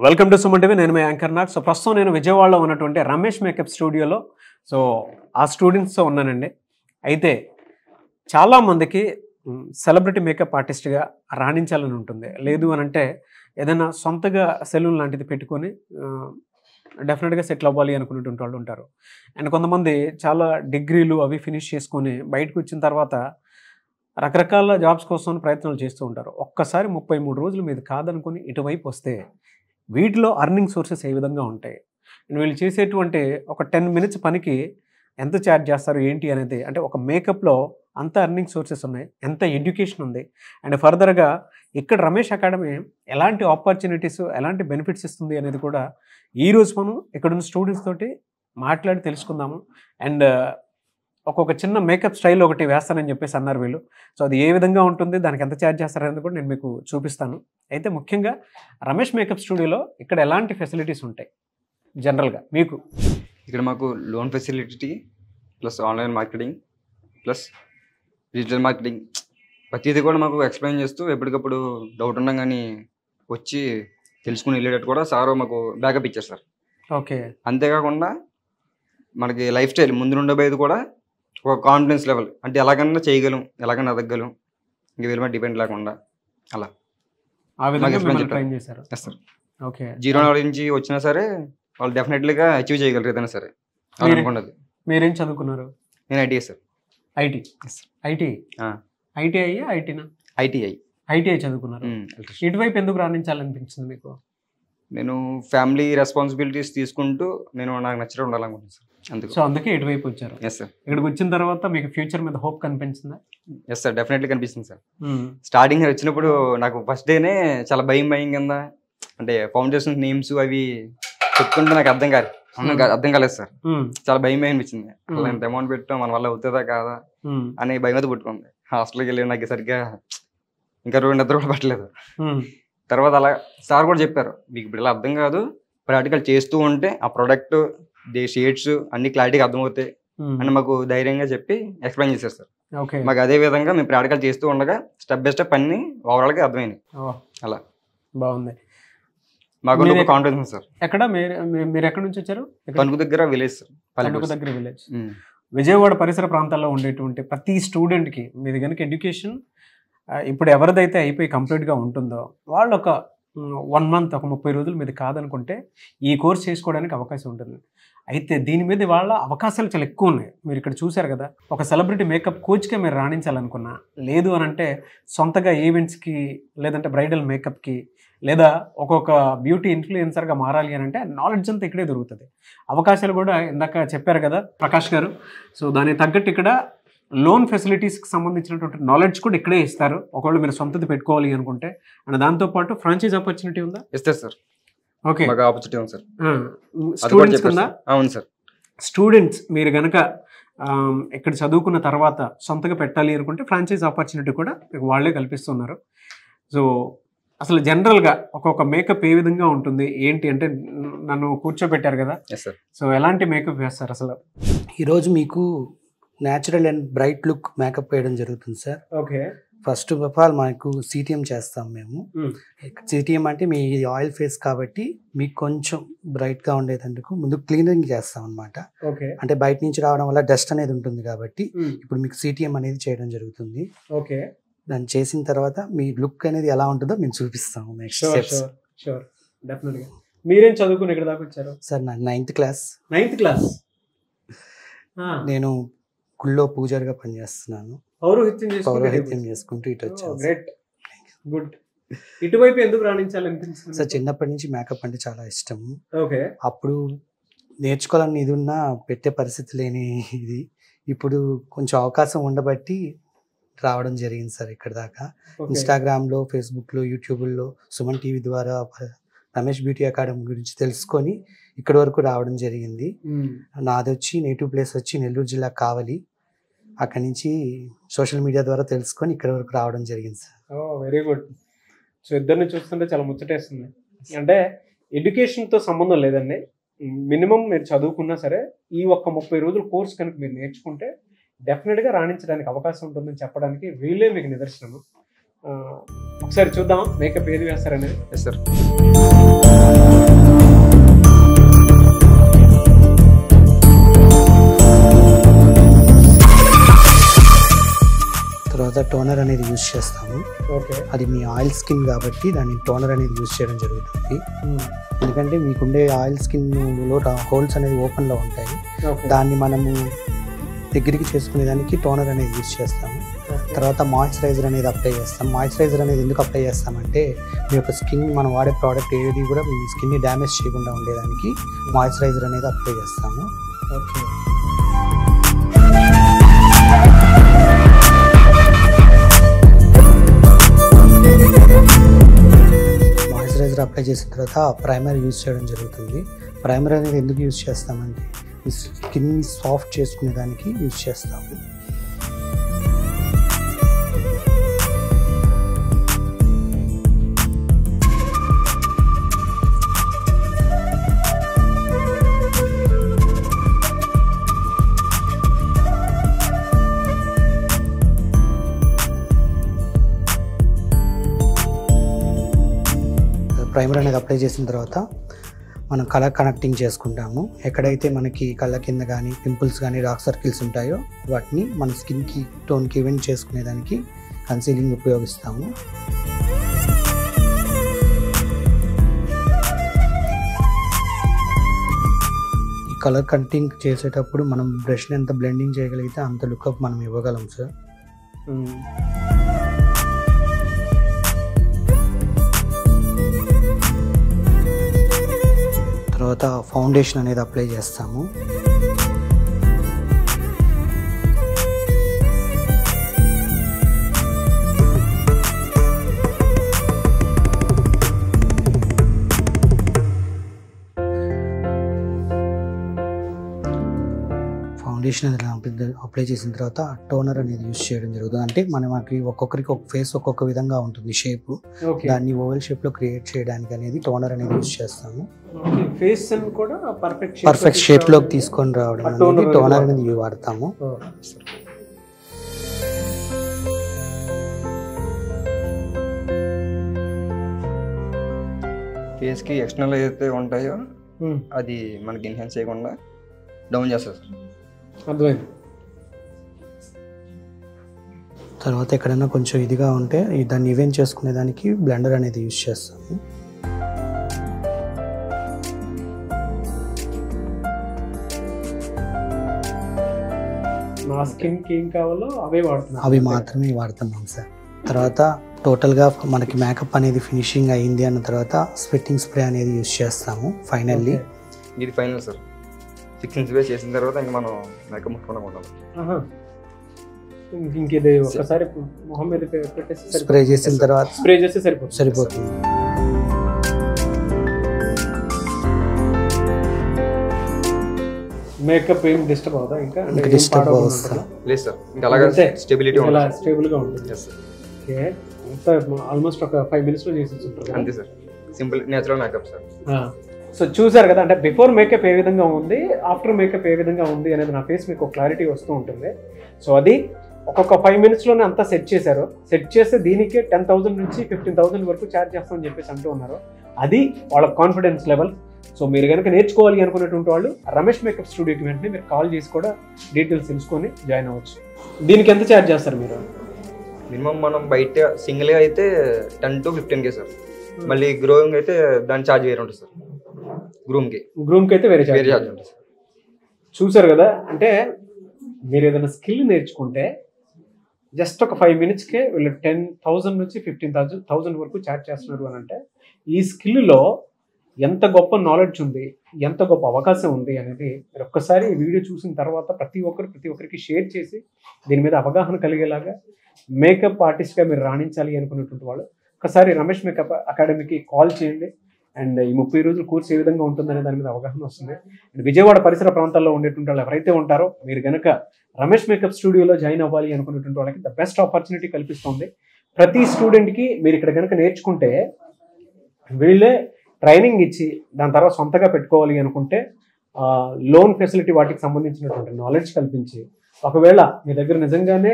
Welcome to Suman TV. నేను మీ anchor Nag. So ప్రస్తుతం నేను విజయవాడలో ఉన్నటువంటి రమేష్ మేకప్ స్టూడియోలో ఆ స్టూడెంట్స్తో ఉన్నానండి. అయితే చాలామందికి సెలబ్రిటీ మేకప్ ఆర్టిస్ట్గా రాణించాలని ఉంటుంది. లేదు అని అంటే ఏదైనా సొంతగా సెలూన్ లాంటిది పెట్టుకొని డెఫినెట్గా సెటిల్ అవ్వాలి అనుకునేటువంటి వాళ్ళు ఉంటారు. అండ్ కొంతమంది చాలా డిగ్రీలు అవి ఫినిష్ చేసుకొని బయటకు వచ్చిన తర్వాత రకరకాల జాబ్స్ కోసం ప్రయత్నాలు చేస్తూ ఉంటారు. ఒక్కసారి 33 రోజులు మీద కాదనుకొని ఇటువైపు వస్తే వీటిలో అర్నింగ్ సోర్సెస్ ఏ విధంగా ఉంటాయి, వీళ్ళు చేసేటువంటి ఒక 10 మినిట్స్ పనికి ఎంత ఛార్జ్ చేస్తారు ఏంటి అనేది, అంటే ఒక మేకప్లో అంత అర్నింగ్ సోర్సెస్ ఉన్నాయి, ఎంత ఎడ్యుకేషన్ ఉంది, అండ్ ఫర్దర్గా ఇక్కడ రమేష్ అకాడమీ ఎలాంటి ఆపర్చునిటీస్ ఎలాంటి బెనిఫిట్స్ ఇస్తుంది అనేది కూడా ఈరోజు మనం ఇక్కడున్న స్టూడెంట్స్ తోటి మాట్లాడి తెలుసుకుందాము. అండ్ ఒక్కొక్క చిన్న మేకప్ స్టైల్ ఒకటి వేస్తానని చెప్పేసి అన్నారు వీళ్ళు. సో అది ఏ విధంగా ఉంటుంది, దానికి ఎంత ఛార్జ్ చేస్తారనేది కూడా నేను మీకు చూపిస్తాను. అయితే ముఖ్యంగా రమేష్ మేకప్ స్టూడియోలో ఇక్కడ ఎలాంటి ఫెసిలిటీస్ ఉంటాయి జనరల్గా మీకు? ఇక్కడ మాకు loan facility plus online marketing plus digital marketing ప్రతిదీ కూడా మాకు ఎక్స్ప్లెయిన్ చేస్తూ ఎప్పటికప్పుడు డౌట్ ఉన్నా కానీ వచ్చి తెలుసుకుని వెళ్ళేటట్టు కూడా సార్ మాకు బ్యాకప్ ఇచ్చారు సార్. ఓకే. అంతేకాకుండా మనకి లైఫ్ స్టైల్ ముందు ఉండబోయేది కూడా ఒక కాన్ఫిడెన్స్ లెవెల్, అంటే ఎలాగన్నా చేయగలం, ఎలాగన్నా ఎదగలం, ఇంక వీళ్ళ మీద డిపెండ్ లేకుండా అలా ట్రైన్ చేశారు. Yes sir. Okay. Zero knowledge నుంచి వచ్చినా సరే వాళ్ళు డెఫినెట్లీగా అచీవ్ చేయగలరు ఏదైనా సరే అనుకున్నది. మీరేం చదువుకున్నారు? నేను ఐటీఐ సార్. ఐటీ? ఐటీఐ ఐటీనా? ఐటీఐ చదువుకున్నారు. ఇటువైపు ఎందుకు రాణించాలనిపించింది మీకు? నేను ఫ్యామిలీ రెస్పాన్సిబిలిటీస్ తీసుకుంటూ నాకు నచ్చినట్టు ఉండాలనుకుంటున్నాను సార్. అందుకు అందుకే ఇటువైపు వచ్చారు. Yes sir. ఇక్కడికి వచ్చిన తర్వాత మీకు ఫ్యూచర్ మీద హోప్ కనిపించిందా? ఎస్ సార్, డెఫినెట్లీ కనిపిస్తుంది సార్. స్టార్టింగ్ వచ్చినప్పుడు నాకు ఫస్ట్ డేనే చాలా భయం కింద, అంటే ఫౌండేషన్ నేమ్స్ అవి చెప్తుంటే నాకు అర్థం కాలేదు సార్. చాలా భయం అనిపించింది. అలా ఎంత అమౌంట్ పెట్టాం, మన వల్ల అవుతుందా కాదా అని భయం అయితే పుట్టుకుంది. హాస్టల్కి వెళ్ళి నాకు సరిగ్గా ఇంకా 2 నిద్ర కూడా పట్టలేదు. తర్వాత అలా సార్ కూడా చెప్పారు, మీకు ఇప్పుడు ఇలా అర్థం కాదు, ప్రాక్టికల్ చేస్తూ ఉంటే ఆ ప్రొడక్ట్ షేడ్స్ అన్ని క్లారిటీగా అర్థమవుతాయి అని మాకు ధైర్యంగా చెప్పి ఎక్స్ప్లెయిన్ చేశారు సార్. మాకు అదే విధంగా మేము ప్రాక్టికల్ చేస్తూ ఉండగా స్టెప్ బై స్టెప్ అన్ని ఓవరాల్గా అర్థమైంది. అలా బాగుంది. మాకు కాన్ఫిడెన్స్ సార్. ఎక్కడ మీరు ఎక్కడి నుంచి వచ్చారు? తణుకు దగ్గర విలేజ్ సార్. తణుకు దగ్గర విలేజ్. విజయవాడ పరిసర ప్రాంతాల్లో ఉండేటువంటి ప్రతి స్టూడెంట్కి మీది కనుక ఎడ్యుకేషన్ ఇప్పుడు ఎవరిదైతే అయిపోయి కంప్లీట్గా ఉంటుందో వాళ్ళు ఒక 1 మంత్, ఒక 30 రోజులు మీద కాదనుకుంటే ఈ కోర్స్ చేసుకోవడానికి అవకాశం ఉంటుంది. అయితే దీని మీద వాళ్ళ అవకాశాలు చాలా ఎక్కువ ఉన్నాయి. మీరు ఇక్కడ చూశారు కదా, ఒక సెలబ్రిటీ మేకప్ కోచ్గా మీరు రాణించాలనుకున్నా, లేదు అని అంటే సొంతగా ఈవెంట్స్కి, లేదంటే బ్రైడల్ మేకప్కి, లేదా ఒక్కొక్క బ్యూటీ ఇన్ఫ్లుయెన్సర్గా మారాలి అని అంటే నాలెడ్జ్ అంతా ఇక్కడే దొరుకుతుంది. అవకాశాలు కూడా ఇందాక చెప్పారు కదా ప్రకాష్ గారు. సో దానికి తగ్గట్టు ఇక్కడ లోన్ ఫెసిలిటీస్కి సంబంధించినటువంటి నాలెడ్జ్ కూడా ఇక్కడే ఇస్తారు, ఒకవేళ మీరు సొంతది పెట్టుకోవాలి అనుకుంటే. అండ్ దాంతోపాటు ఫ్రాంచైజ్ ఆపర్చునిటీ ఉందా? ఇస్తారు సార్. ఓకే, ఆపర్చునిటీ ఉంది సార్. స్టూడెంట్స్ ఉందా? అవును సార్. స్టూడెంట్స్ మీరు కనుక ఇక్కడ చదువుకున్న తర్వాత సొంతగా పెట్టాలి అనుకుంటే ఫ్రాంచైజ్ ఆపర్చునిటీ కూడా మీకు వాళ్ళే కల్పిస్తున్నారు. సో అసలు జనరల్గా ఒక్కొక్క మేకప్ ఏ విధంగా ఉంటుంది ఏంటి అంటే, నన్ను కూర్చోబెట్టారు కదా, సో ఎలాంటి మేకప్ వేస్తారు అసలు? ఈరోజు మీకు natural and bright look makeup వేయడం జరుగుతుంది sir. Okay. First of all మనకు సిటిఎం చేస్తాం మేము. సిటిఎం అంటే మీ ఆయిల్ ఫేస్ కాబట్టి మీకు కొంచెం బ్రైట్గా ఉండేందుకు ముందు క్లీనింగ్ చేస్తాం అనమాట. అంటే బయట నుంచి రావడం వల్ల డస్ట్ అనేది ఉంటుంది కాబట్టి ఇప్పుడు మీకు సిటిఎం అనేది చేయడం జరుగుతుంది. ఓకే. దాన్ని చేసిన తర్వాత మీ లుక్ అనేది ఎలా ఉంటుందో మేము చూపిస్తాము. మీరేం చదువుకుని ఇక్కడ దాకా వచ్చారు? సార్ నాకు 9th క్లాస్. 9th class. నేను గుళ్ళో పూజారిగా పనిచేస్తున్నాను. పౌరోహిత్యం చేసుకుంటూ ఇటు వచ్చాను. Great, good. ఇటువైపు ఎందుకు రాణించాలనిపించింది సార్? చిన్నప్పటి నుంచి మేకప్ అంటే చాలా ఇష్టము. ఓకే. అప్పుడు నేర్చుకోవాలని ఇది ఉన్నా పెట్టే పరిస్థితి లేని ఇది, ఇప్పుడు కొంచెం అవకాశం ఉండబట్టి రావడం జరిగింది సార్ ఇక్కడ దాకా. ఇన్స్టాగ్రామ్లో, ఫేస్బుక్లో, యూట్యూబ్లో, సుమన్ టీవీ ద్వారా రమేష్ బ్యూటీ అకాడమీ గురించి తెలుసుకొని ఇక్కడి వరకు రావడం జరిగింది. నాది వచ్చి నేటివ్ ప్లేస్ వచ్చి నెల్లూరు జిల్లా కావలి. అక్కడి నుంచి సోషల్ మీడియా ద్వారా తెలుసుకొని ఇక్కడి వరకు రావడం జరిగింది సార్. Very good. సో ఇద్దరిని చూస్తుంటే చాలా ముచ్చటేస్తుంది. అంటే ఎడ్యుకేషన్తో సంబంధం లేదండి, మినిమం మీరు చదువుకున్నా సరే ఈ ఒక్క 30 రోజుల కోర్స్ కనుక మీరు నేర్చుకుంటే డెఫినెట్గా రాణించడానికి అవకాశం ఉంటుందని చెప్పడానికి వీళ్ళే మీకు నిదర్శనము. ఒకసారి చూద్దాం మేకప్ ఏది వేస్తారనేది. Yes sir. టోనర్ అనేది యూజ్ చేస్తాము. ఓకే. అది మీ ఆయిల్ స్కిన్ కాబట్టి దాన్ని టోనర్ అనేది యూజ్ చేయడం జరుగుతుంది. ఎందుకంటే మీకుండే ఆయిల్ స్కిన్లో హోల్స్ అనేది ఓపెన్లో ఉంటాయి, దాన్ని మనము దగ్గరికి చేసుకునేదానికి టోనర్ అనేది యూజ్ చేస్తాము. తర్వాత మాయిశ్చరైజర్ అనేది అప్లై చేస్తాం. మాయిశ్చరైజర్ అనేది ఎందుకు అప్లై చేస్తామంటే మీ యొక్క స్కిన్ మనం వాడే ప్రోడక్ట్ ఏది కూడా మీ స్కిన్ని డ్యామేజ్ చేయకుండా ఉండేదానికి మాయిశ్చరైజర్ అనేది అప్లై చేస్తాము. ఓకే. మాయిశ్చరైజర్ అప్లై చేసిన తర్వాత ప్రైమర్ యూజ్ చేయడం జరుగుతుంది. ప్రైమర్ అనేది ఎందుకు యూజ్ చేస్తామంటే ఈ స్కిన్ని సాఫ్ట్ చేసుకునే దానికి యూజ్ చేస్తాము. ప్రైమర్ అనేది అప్లై చేసిన తర్వాత మనం కలర్ కనెక్టింగ్ చేసుకుంటాము. ఎక్కడైతే మనకి కళ్ళ కింద కానీ పింపుల్స్ కానీ డార్క్ సర్కిల్స్ ఉంటాయో వాటిని మన స్కిన్కి టోన్కి ఈవెంట్ చేసుకునేదానికి కన్సీలింగ్ ఉపయోగిస్తాము. ఈ కలర్ కనెక్టింగ్ చేసేటప్పుడు మనం బ్రష్ని ఎంత బ్లెండింగ్ చేయగలిగితే అంత లుక్అప్ మనం ఇవ్వగలం సార్. తర్వాత ఫౌండేషన్ అనేది అప్లై చేస్తాము. ఫౌండేషన్ అనేది అప్లై చేసిన తర్వాత టోనర్ అనేది యూజ్ చేయడం జరుగుతుంది. అంటే మనకి ఒక్కొక్కరికి ఒక ఫేస్ ఒక్కొక్క విధంగా ఉంటుంది షేప్, దాన్ని ఓవెల్ షేప్ లో క్రియేట్ చేయడానికి అనేది టోనర్ అనేది యూజ్ చేస్తాము. ఫేస్ కూడా పర్ఫెక్ట్ షేప్ లోకి తీసుకొని రావడం అనేది టోనర్ అనేది వాడతాము. ఫేస్ కి ఎక్స్టర్నల్ ఏదైతే ఉంటాయో అది మనకి ఎన్హాన్స్ చేయకుండా డౌన్ చేస్తారు సార్. అర్థమైంది. తర్వాత ఎక్కడైనా కొంచెం ఇదిగా ఉంటే దాన్ని ఈవెంట్ చేసుకునే దానికి బ్లెండర్ అనేది యూజ్ చేస్తాము. మా స్కిన్కి ఏం కావాలో అవి మాత్రమే వాడుతున్నాం సార్. తర్వాత టోటల్గా మనకి మేకప్ అనేది ఫినిషింగ్ అయ్యింది అన్న తర్వాత స్వెట్టింగ్ స్ప్రే అనేది యూజ్ చేస్తాము. ఫైనల్లీ ఇది ఫైనల్ సార్. 6 స్ప్రే చేసిన తర్వాత ఇంకా మనం మేకప్ ముట్టుకోవడం ఉండాలి. ఇంకేది ఒకసారి మొహం మీద పెట్టేసి స్ప్రే చేసిన తర్వాత స్ప్రే చేస్తే సరిపోతుంది. మేకప్ ఏం డిస్టర్బ్ అవుతా? ఇంకా డిస్టర్బ్ అవుతా లేదు సార్. ఇంకా అలాగే స్టెబిలిటీ ఉంటుంది, స్టేబుల్గా ఉంటుంది. ఓకే. అంతా ఆల్మోస్ట్ ఒక 5 minutes లో చేసి ఉంటారు. అంతే sir. Simple natural makeup sir. So చూసారు కదా, అంటే బిఫోర్ మేకప్ ఏ విధంగా ఉంది, ఆఫ్టర్ మేకప్ ఏ విధంగా ఉంది అనేది నా ఫేస్ మీకు క్లారిటీ వస్తూ ఉంటుంది. సో అది ఒక్కొక్క 5 minutes లోనే అంతా సెట్ చేశారు. సెట్ చేస్తే దీనికి 10,000 నుంచి 15,000 వరకు ఛార్జ్ చేస్తామని చెప్పేసి అంటూ ఉన్నారు. అది వాళ్ళ కాన్ఫిడెన్స్ లెవెల్. సో మీరు కనుక నేర్చుకోవాలి అనుకునేటువంటి వాళ్ళు రమేష్ మేకప్ స్టూడియోకి వెంటనే మీరు కాల్ చేసి కూడా డీటెయిల్స్ తెలుసుకొని జాయిన్ అవ్వచ్చు. దీనికి ఎంత ఛార్జ్ చేస్తారు మీరు? మినిమం మనం బయట సింగిల్గా అయితే 10 to 15K సార్. మళ్ళీ గ్రోయింగ్ అయితే దాని ఛార్జ్ వేరే ఉంటుంది సార్. గ్రూమ్కి అయితే వేరే ఛార్జ్ ఉంటుంది సార్. చూసారు కదా, అంటే మీరు ఏదైనా స్కిల్ నేర్చుకుంటే జస్ట్ ఒక 5 minutesకే వీళ్ళు 10,000 నుంచి 15,000 వరకు ఛార్జ్ చేస్తున్నారు అని అంటే ఈ స్కిల్లో ఎంత గొప్ప నాలెడ్జ్ ఉంది, ఎంత గొప్ప అవకాశం ఉంది అనేది మీరు ఒక్కసారి ఈ వీడియో చూసిన తర్వాత ప్రతి ఒక్కరికి షేర్ చేసి దీని మీద అవగాహన కలిగేలాగా మేకప్ ఆర్టిస్ట్గా మీరు రాణించాలి అనుకున్నటువంటి వాళ్ళు ఒకసారి రమేష్ మేకప్ అకాడమీకి కాల్ చేయండి. అండ్ ఈ 30 రోజుల కోర్స్ ఏ విధంగా ఉంటుందనే దాని మీద అవగాహన వస్తుంది. అండ్ విజయవాడ పరిసర ప్రాంతాల్లో ఉండేటువంటి వాళ్ళు ఎవరైతే ఉంటారో మీరు కనుక రమేష్ మేకప్ స్టూడియోలో జాయిన్ అవ్వాలి అనుకున్నటువంటి వాళ్ళకి ద బెస్ట్ ఆపర్చునిటీ కల్పిస్తుంది. ప్రతి స్టూడెంట్కి మీరు ఇక్కడ కనుక నేర్చుకుంటే వీళ్ళే ట్రైనింగ్ ఇచ్చి దాని తర్వాత సొంతగా పెట్టుకోవాలి అనుకుంటే లోన్ ఫెసిలిటీ వాటికి సంబంధించినటువంటి నాలెడ్జ్ కల్పించి, ఒకవేళ మీ దగ్గర నిజంగానే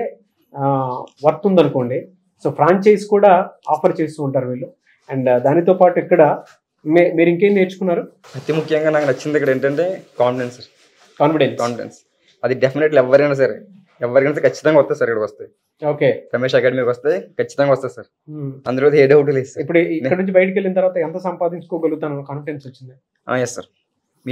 వర్త్ ఉందనుకోండి, సో ఫ్రాంచైజ్ కూడా ఆఫర్ చేస్తూ ఉంటారు వీళ్ళు. అండ్ దానితో పాటు ఇక్కడ మీరు ఇంకేం నేర్చుకున్నారు? అతి ముఖ్యంగా నాకు నచ్చింది ఇక్కడ ఏంటంటే కాన్ఫిడెన్స్. కాన్ఫిడెన్స్ అది డెఫినెట్లీ ఎవరైనా సరే ఖచ్చితంగా వస్తాయి సార్. ఇక్కడ వస్తాయి. ఓకే. రమేష్ అకాడమీకి వస్తే ఖచ్చితంగా వస్తుంది సార్, అందులో ఏ డౌట్ లేదు సార్. ఇప్పుడు ఇక్కడ నుంచి బయటకు వెళ్ళిన తర్వాత ఎంత సంపాదించుకోగలుగుతాను కాన్ఫిడెన్స్ వచ్చింది? ఎస్ సార్,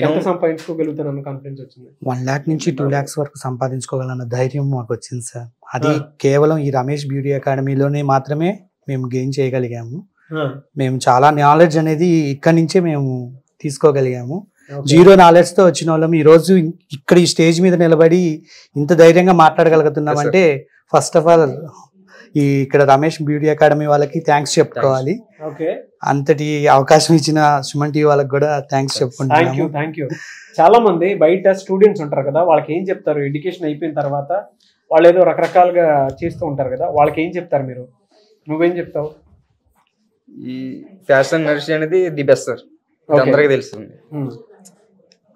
ఎంత సంపాదించుకోగలుగుతాను కాన్ఫిడెన్స్ వచ్చింది? 1 lakh నుంచి 2 lakhs వరకు సంపాదించుకోగలన్న ధైర్యం మాకు వచ్చింది సార్. అది కేవలం ఈ రమేష్ బ్యూటీ అకాడమీలోనే మాత్రమే మేము గెయిన్ చేయగలిగాము. మేము చాలా నాలెడ్జ్ అనేది ఇక్కడి నుంచే మేము తీసుకోగలిగాము. జీరో నాలెడ్జ్ తో వచ్చిన వాళ్ళం ఈ రోజు ఇక్కడ ఈ స్టేజ్ మీద నిలబడి ఇంత ధైర్యంగా మాట్లాడగలుగుతున్నాం అంటే ఫస్ట్ ఆఫ్ ఆల్ ఇక్కడ రమేష్ బ్యూటీ అకాడమీ వాళ్ళకి థ్యాంక్స్ చెప్పుకోవాలి. అంతటి అవకాశం ఇచ్చిన సుమన్ టీవీ వాళ్ళకి కూడా థ్యాంక్స్ చెప్పుకుంటున్నాము. Thank you. చాలా మంది బయట స్టూడెంట్స్ ఉంటారు కదా, వాళ్ళకి ఏం చెప్తారు? ఎడ్యుకేషన్ అయిపోయిన తర్వాత వాళ్ళు ఏదో రకరకాలుగా చేస్తూ ఉంటారు కదా, వాళ్ళకి ఏం చెప్తారు మీరు? నువ్వేం చెప్తావు? ఈ ఫ్యాషన్ నర్సరీ అనేది ది బెస్ట్ సార్, అందరికీ తెలుస్తుంది.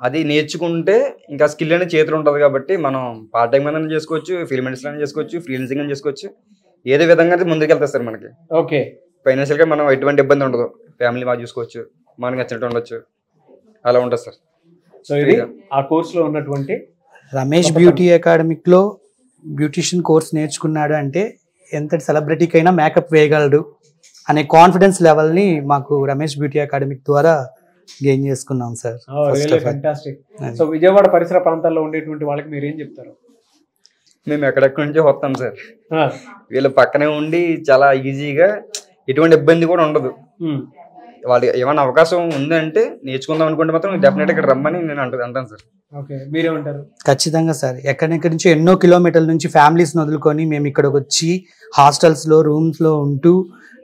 అది నేర్చుకుంటే ఇంకా స్కిల్ అనేది చేతులు ఉంటుంది కాబట్టి మనం పార్ట్ టైం అయినా చేసుకోవచ్చు, ఫిల్మ్ ఇండస్ట్రీ అయినా చేసుకోవచ్చు, ఫ్రీలాన్సింగ్ అయినా చేసుకోవచ్చు. ఏదో విధంగా అది ముందుకు వెళ్తారు సార్. మనకి ఓకే, ఫైనాన్షియల్ గా మనం ఎటువంటి ఇబ్బంది ఉండదు, ఫ్యామిలీ బాగా చూసుకోవచ్చు, మనకి నచ్చినట్టు ఉండొచ్చు, అలా ఉంటుంది సార్. సో ఇది ఆ కోర్సులో ఉన్నటువంటి రమేష్ బ్యూటీ అకాడమిక్ లో బ్యూటిషియన్ కోర్స్ నేర్చుకున్నాడు అంటే ఎంతటి సెలబ్రిటీకైనా మేకప్ వేయగలడు అనే కాన్ఫిడెన్స్ లెవెల్ ని మాకు రమేష్ బ్యూటీ అకాడమిక్ ద్వారా గెయిన్ చేసుకున్నాం సార్. సో విజయవాడ పరిసర ప్రాంతాల్లో ఉండేటువంటి వాళ్ళకి మీరు ఏం చెప్తారు? మేము ఎక్కడెక్కడి నుంచో వస్తాం సార్, వీళ్ళు పక్కనే ఉండి చాలా ఈజీగా ఎటువంటి ఇబ్బంది కూడా ఉండదు. వాళ్ళకి ఏమైనా అవకాశం ఉందంటే నేర్చుకుందాం అనుకుంటే మాత్రం డెఫినెట్ ఇక్కడ రమ్మని నేను అంటాను సార్. మీరేమంటారు? ఖచ్చితంగా సార్, ఎక్కడెక్కడి నుంచి ఎన్నో కిలోమీటర్ల నుంచి ఫ్యామిలీస్ వదులుకొని మేము ఇక్కడికి వచ్చి హాస్టల్స్ లో రూమ్స్ లో ఉంటూ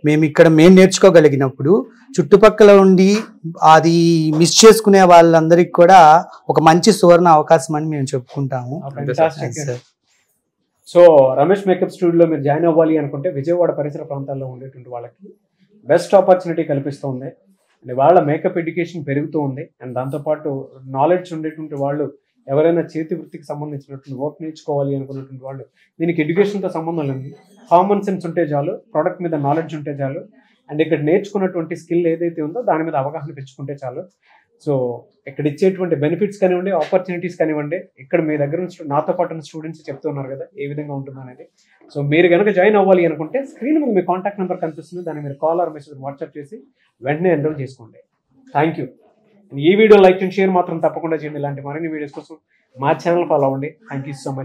మేము నేర్చుకోగలిగినప్పుడు చుట్టుపక్కల ఉండి అది మిస్ చేసుకునే వాళ్ళందరికి కూడా ఒక మంచి సువర్ణ అవకాశం అని మేము చెప్పుకుంటాము. సో రమేష్ మేకప్ స్టూడియోలో మీరు జాయిన్ అవ్వాలి అనుకుంటే విజయవాడ పరిసర ప్రాంతాల్లో ఉండేటువంటి వాళ్ళకి బెస్ట్ ఆపర్చునిటీ కల్పిస్తుంది. అండ్ వాళ్ళ మేకప్ ఎడ్యుకేషన్ పెరుగుతూ ఉంది. అండ్ దాంతోపాటు నాలెడ్జ్ ఉండేటువంటి వాళ్ళు, ఎవరైనా చేతి వృత్తికి సంబంధించినటువంటి వర్క్ నేర్చుకోవాలి అనుకున్నటువంటి వాళ్ళు, దీనికి ఎడ్యుకేషన్తో సంబంధం లేదు, కామన్ సెన్స్ ఉంటే చాలు, ప్రోడక్ట్ మీద నాలెడ్జ్ ఉంటే చాలు, అండ్ ఇక్కడ నేర్చుకున్నటువంటి స్కిల్ ఏదైతే ఉందో దాని మీద అవగాహన పెంచుకుంటే చాలు. సో ఇక్కడ ఇచ్చేటువంటి బెనిఫిట్స్ కానివ్వండి, ఆపర్చునిటీస్ కానివ్వండి, ఇక్కడ మీ దగ్గర నుంచి నాతో పాటు ఉన్న స్టూడెంట్స్ చెప్తున్నారు కదా ఏ విధంగా ఉంటుంది అనేది. సో మీరు కనుక జాయిన్ అవ్వాలి అనుకుంటే స్క్రీన్ మీద మీ కాంటాక్ట్ నెంబర్ కనిపిస్తుంది, దాన్ని మీరు కాల్ ఆర్ మెసేజ్ వాట్సాప్ చేసి వెంటనే ఎన్రోల్ చేసుకోండి. Thank you. ఈ వీడియో లైక్ అండ్ షేర్ మాత్రం తప్పకుండా చేయండి. ఇలాంటి మరిన్ని వీడియోస్ కోసం మా ఛానల్ ఫాలో అవ్వండి. Thank you so much.